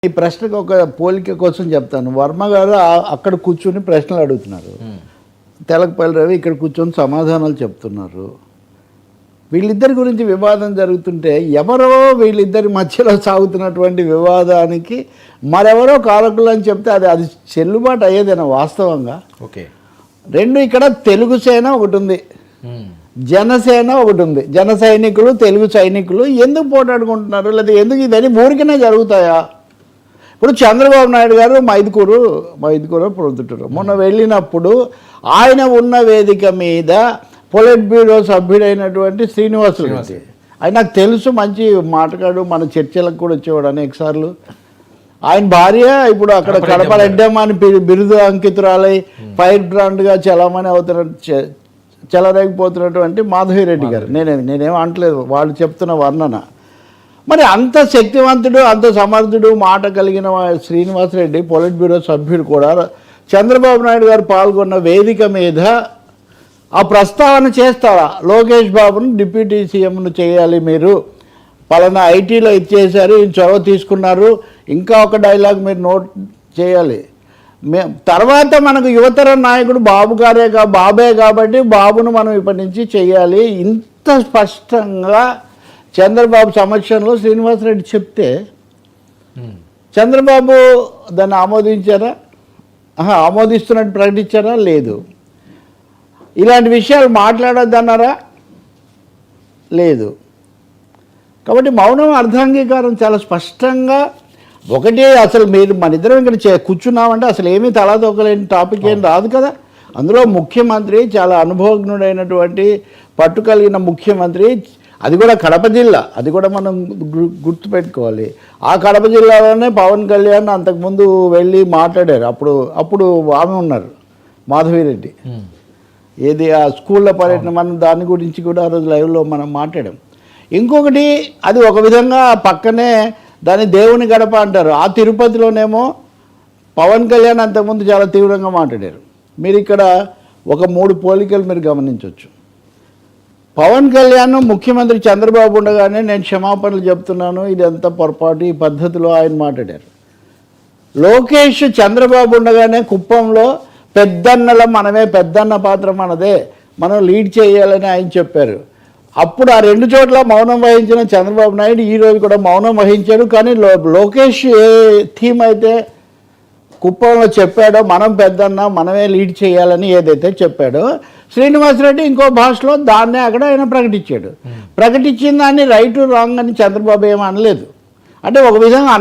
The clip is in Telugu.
ఈ ప్రశ్నకు ఒక పోలిక కోసం చెప్తాను. వర్మ గారు అక్కడ కూర్చుని ప్రశ్నలు అడుగుతున్నారు, తెలకపల్లి రవి ఇక్కడ కూర్చొని సమాధానాలు చెప్తున్నారు. వీళ్ళిద్దరి గురించి వివాదం జరుగుతుంటే ఎవరో వీళ్ళిద్దరి మధ్యలో సాగుతున్నటువంటి వివాదానికి మరెవరో కారకులు అని చెప్తే అది చెల్లుబాటు అయ్యేదేనా వాస్తవంగా? ఓకే, రెండు ఇక్కడ తెలుగు సేన ఒకటి ఉంది, జనసేన ఒకటి ఉంది. జన సైనికులు తెలుగు సైనికులు ఎందుకు పోటాడుకుంటున్నారు? లేదా ఎందుకు ఇవన్నీ ఊరికనే జరుగుతాయా? ఇప్పుడు చంద్రబాబు నాయుడు గారు మైదుకూరు ప్రొద్దుటూరు మొన్న వెళ్ళినప్పుడు ఆయన ఉన్న వేదిక మీద పొలిట్ బ్యూరో సభ్యుడైనటువంటి శ్రీనివాసరెడ్డి, ఆయన నాకు తెలుసు, మంచి మాటగాడు, మన చర్చలకు కూడా వచ్చేవాడు అనేకసార్లు. ఆయన భార్య ఇప్పుడు అక్కడ కడప రెడ్డమ్మ అని బిరుదు అంకితురాలై ఫైర్ బ్రాండ్గా చెలరేగిపోతున్నటువంటి మాధవిరెడ్డి గారు. నేనేం అంటలేదు, వాళ్ళు చెప్తున్న వర్ణన. మరి అంత శక్తివంతుడు, అంత సమర్థుడు, మాట కలిగిన శ్రీనివాసరెడ్డి పొలిట్ బ్యూరో సభ్యుడు కూడా చంద్రబాబు నాయుడు గారు పాల్గొన్న వేదిక మీద ఆ ప్రస్తావన చేస్తారా? లోకేష్ బాబును డిప్యూటీ సీఎంను చేయాలి, మీరు పలానా ఐటీలో ఇచ్చేశారు, ఈయన చొరవ తీసుకున్నారు, ఇంకా ఒక డైలాగ్ మీరు నోట్ చేయాలి. తర్వాత మనకు యువతర నాయకుడు బాబే కాబట్టి బాబును మనం ఇప్పటి నుంచి చేయాలి. ఇంత స్పష్టంగా చంద్రబాబు సమక్షంలో శ్రీనివాసరెడ్డి చెప్తే చంద్రబాబు దాన్ని ఆమోదించారా? ఆమోదిస్తున్నట్టు ప్రకటించారా? లేదు. ఇలాంటి విషయాలు మాట్లాడొద్దన్నారా? లేదు. కాబట్టి మౌనం అర్ధాంగీకారం చాలా స్పష్టంగా. ఒకటి, అసలు మీరు మన ఇద్దరం ఇక్కడ కూర్చున్నామంటే అసలు ఏమీ తలాదొక్కలేని టాపిక్ ఏం రాదు కదా. అందులో ముఖ్యమంత్రి చాలా అనుభవజ్ఞుడైనటువంటి పట్టు కలిగిన ముఖ్యమంత్రి, అది కూడా కడప జిల్లా, అది కూడా మనం గుర్తుపెట్టుకోవాలి. ఆ కడప జిల్లాలోనే పవన్ కళ్యాణ్ అంతకుముందు వెళ్ళి మాట్లాడారు. అప్పుడు ఆమె ఉన్నారు, మాధవిరెడ్డి. ఏది ఆ స్కూళ్ళ పర్యటన, మనం దాని గురించి కూడా ఆ రోజు లైవ్లో మనం మాట్లాడాం. ఇంకొకటి, అది ఒక విధంగా పక్కనే దాన్ని దేవుని గడప అంటారు. ఆ తిరుపతిలోనేమో పవన్ కళ్యాణ్ అంతకుముందు చాలా తీవ్రంగా మాట్లాడారు. మీరు ఇక్కడ ఒక 3 పోలికలు మీరు గమనించవచ్చు. పవన్ కళ్యాణ్ ముఖ్యమంత్రి చంద్రబాబు ఉండగానే నేను క్షమాపణలు చెప్తున్నాను, ఇది ఎంత పొరపాటు, ఈ పద్ధతిలో ఆయన మాట్లాడారు. లోకేష్ చంద్రబాబు ఉండగానే కుప్పంలో పెద్దన్నల మనమే, పెద్దన్న పాత్ర మనదే, మనం లీడ్ చేయాలని ఆయన చెప్పారు. అప్పుడు ఆ 2 చోట్ల మౌనం వహించిన చంద్రబాబు నాయుడు ఈరోజు కూడా మౌనం వహించాడు. కానీ లోకేష్ ఏ థీమ్ అయితే కుప్పంలో చెప్పాడో, మనం పెద్దన్న మనమే లీడ్ చేయాలని ఏదైతే చెప్పాడో, శ్రీనివాసరెడ్డి ఇంకో భాషలో దాన్నే అక్కడ ఆయన ప్రకటించాడు. ప్రకటించిన దాన్ని రైట్ రాంగ్ అని చంద్రబాబు ఏమీ అనలేదు. అంటే ఒక విధంగా